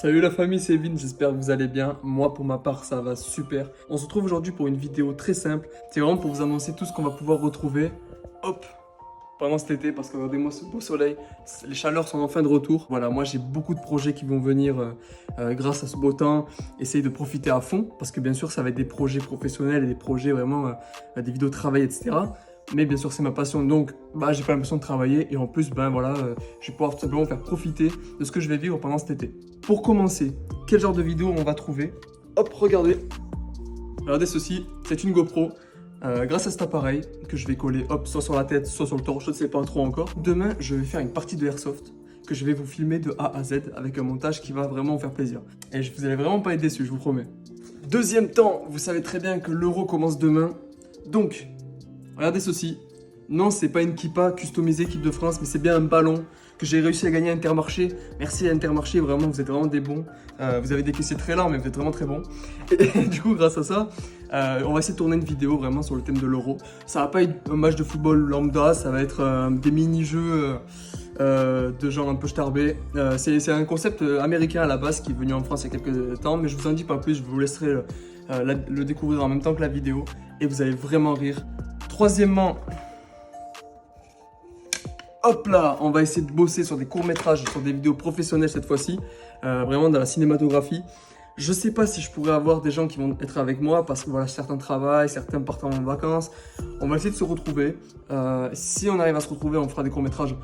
Salut la famille, c'est Vin, j'espère que vous allez bien. Moi pour ma part ça va super. On se retrouve aujourd'hui pour une vidéo très simple. C'est vraiment pour vous annoncer tout ce qu'on va pouvoir retrouver. Hop, pendant cet été, parce que regardez-moi ce beau soleil, les chaleurs sont enfin de retour. Voilà, moi j'ai beaucoup de projets qui vont venir grâce à ce beau temps. Essayer de profiter à fond, parce que bien sûr ça va être des projets professionnels et des projets vraiment, des vidéos de travail, etc. Mais bien sûr c'est ma passion, donc j'ai pas l'impression de travailler. Et en plus, je vais pouvoir tout simplement faire profiter de ce que je vais vivre pendant cet été. Pour commencer, quel genre de vidéo on va trouver? Hop, regardez. Regardez ceci, c'est une GoPro. Grâce à cet appareil que je vais coller hop, soit sur la tête, soit sur le torse, je ne sais pas trop encore. Demain, je vais faire une partie de Airsoft que je vais vous filmer de A à Z avec un montage qui va vraiment vous faire plaisir. Et vous allez vraiment pas être déçus, je vous promets. Deuxième temps, vous savez très bien que l'Euro commence demain. Donc, regardez ceci. Non, c'est pas une kippa customisée équipe de France, mais c'est bien un ballon que j'ai réussi à gagner à Intermarché. Merci à Intermarché, vraiment, vous êtes vraiment des bons. Vous avez des caissiers très lents, mais vous êtes vraiment très bons. Et du coup, grâce à ça, on va essayer de tourner une vidéo vraiment sur le thème de l'Euro. Ça va pas être un match de football lambda, ça va être des mini-jeux de genre un peu starbé. C'est un concept américain à la base qui est venu en France il y a quelques temps, mais je vous en dis pas plus, je vous laisserai le découvrir en même temps que la vidéo et vous allez vraiment rire. Troisièmement, hop là, on va essayer de bosser sur des courts-métrages, sur des vidéos professionnelles cette fois-ci, vraiment dans la cinématographie. Je sais pas si je pourrais avoir des gens qui vont être avec moi parce que voilà, certains travaillent, certains partent en vacances. On va essayer de se retrouver. Si on arrive à se retrouver, on fera des courts-métrages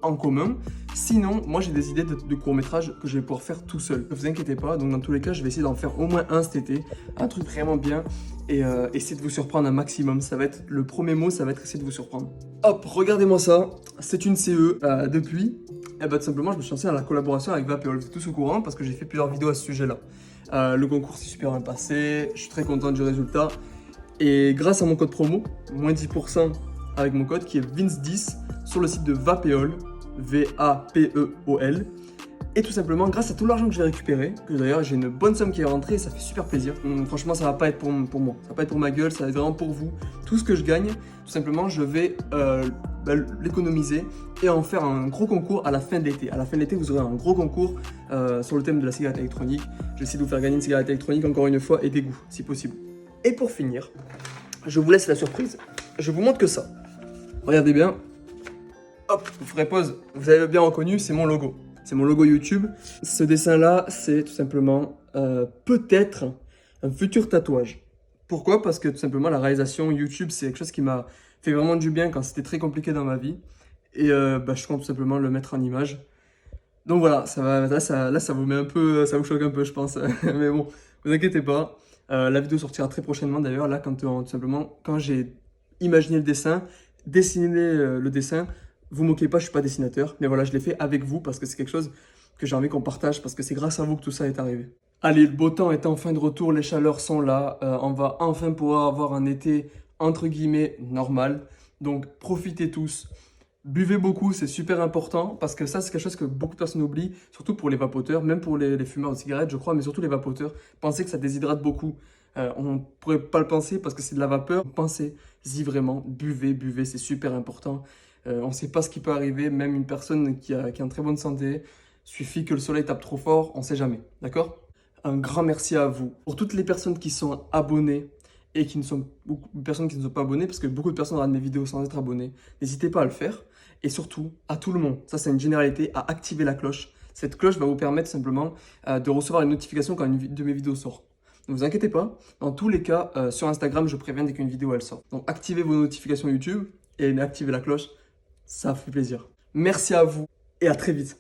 en commun. Sinon, moi j'ai des idées de courts-métrages que je vais pouvoir faire tout seul. Ne vous inquiétez pas, donc dans tous les cas, je vais essayer d'en faire au moins un cet été. Un truc vraiment bien et essayer de vous surprendre un maximum. Ça va être le premier mot, ça va être essayer de vous surprendre. Hop, regardez-moi ça. C'est une CE depuis. Et tout simplement, je me suis lancé dans la collaboration avec Vapeol. Vous êtes tous au courant parce que j'ai fait plusieurs vidéos à ce sujet-là. Le concours s'est super bien passé. Je suis très content du résultat. Et grâce à mon code promo, moins 10% avec mon code qui est Vince10 sur le site de Vapeol, V-A-P-E-O-L. Et tout simplement, grâce à tout l'argent que je vais récupérer, que d'ailleurs j'ai une bonne somme qui est rentrée et ça fait super plaisir. Franchement, ça va pas être pour moi, ça va pas être pour ma gueule, ça va être vraiment pour vous. Tout ce que je gagne, tout simplement, je vais l'économiser et en faire un gros concours à la fin de l'été. À la fin de l'été, vous aurez un gros concours sur le thème de la cigarette électronique. Je vais essayer de vous faire gagner une cigarette électronique encore une fois et des goûts, si possible. Et pour finir, je vous laisse la surprise. Je vous montre que ça. Regardez bien. Hop, vous ferez pause. Vous avez bien reconnu, c'est mon logo. C'est mon logo YouTube. Ce dessin-là, c'est tout simplement peut-être un futur tatouage. Pourquoi? Parce que tout simplement, la réalisation YouTube, c'est quelque chose qui m'a fait vraiment du bien quand c'était très compliqué dans ma vie. Et je compte tout simplement le mettre en image. Donc voilà, ça vous met un peu, ça vous choque un peu, je pense. Mais bon, vous inquiétez pas. La vidéo sortira très prochainement d'ailleurs. Là, tout simplement, quand j'ai imaginé le dessin, dessiné le dessin, vous moquez pas, je suis pas dessinateur, mais voilà, je l'ai fait avec vous parce que c'est quelque chose que j'ai envie qu'on partage parce que c'est grâce à vous que tout ça est arrivé. Allez, le beau temps est enfin de retour, les chaleurs sont là, on va enfin pouvoir avoir un été entre guillemets normal. Donc profitez tous, buvez beaucoup, c'est super important parce que ça c'est quelque chose que beaucoup de personnes oublient, surtout pour les vapoteurs, même pour les fumeurs de cigarettes je crois, mais surtout les vapoteurs. Pensez que ça déshydrate beaucoup. On ne pourrait pas le penser parce que c'est de la vapeur. Pensez-y vraiment, buvez, c'est super important. On ne sait pas ce qui peut arriver, même une personne qui est en très bonne santé, suffit que le soleil tape trop fort, on ne sait jamais, d'accord? Un grand merci à vous. Pour toutes les personnes qui sont abonnées et beaucoup de personnes qui ne sont pas abonnées, parce que beaucoup de personnes regardent mes vidéos sans être abonnées, n'hésitez pas à le faire. Et surtout, à tout le monde, ça c'est une généralité, à activer la cloche. Cette cloche va vous permettre simplement de recevoir une notification quand une de mes vidéos sort. Ne vous inquiétez pas, dans tous les cas, sur Instagram, je préviens dès qu'une vidéo elle sort. Donc activez vos notifications YouTube et activez la cloche. Ça fait plaisir. Merci à vous et à très vite.